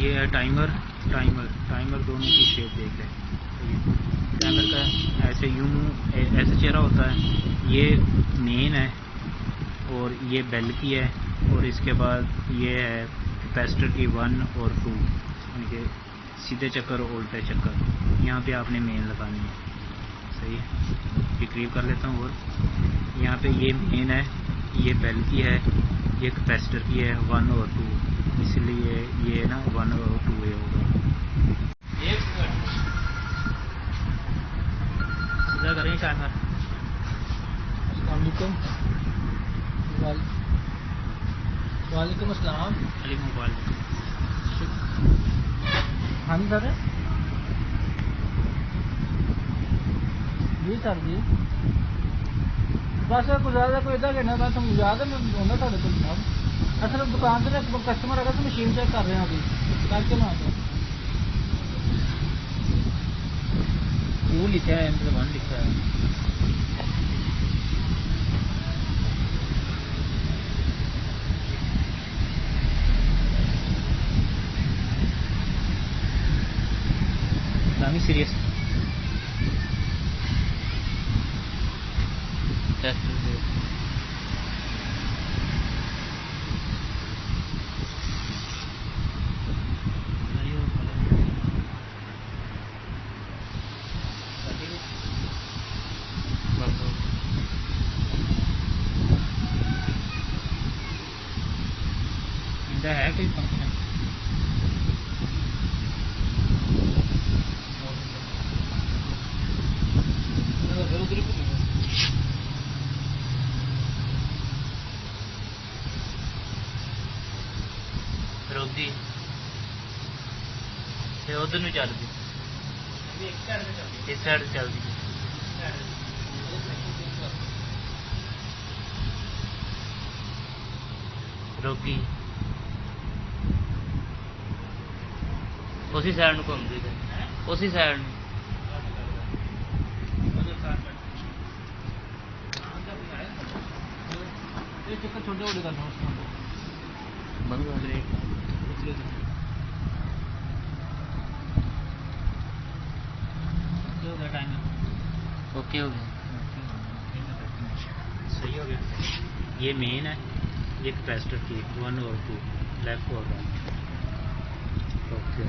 ये है timer. Timer दोनों की शेप देख लें। टाइमर का ऐसे ऐसे चेहरा होता है। ये मेन है और ये बेल की है, और इसके बाद ये है कैपेसिटर की 1 और 2, इनके सीधे चक्कर और उल्टे चक्कर। यहाँ पे आपने मेन लगानी है। सही है, रिट्रीव कर लेता हूँ। और यहाँ पे ये मेन है, ये बेल की है, ये कैपेसिटर की है 1 और 2, इसलिए ये ना 1 और 2 ये होगा। सीधा करें टाइमर। वालेकुम अस्सलाम। मोबाइल हाँ जी सर जी सर जी बस गुजारा कोई अद्धा घंटा मैं तुम याद है मैं होंगे साढ़े को जनाब। असल दुकान से ना कस्टमर आएगा तो मशीन चेक कर रहे हैं अभी करके मैं आता वो लिखा है, M1 लिखा है। Nami serious. Test it. इनका है कोई फंक्शन? रोक दी उधर में चल दी, इस साइड चल दी। रोकी उसी साइड में घूम दी, उसी साइड में। चक्कर छोटे छोटे करना बंद कर दे। ओके हो गया, सही हो गया। ये मेन है, ये कैपेसिटर की 1 और 2, लेफ्ट और राइट। ओके।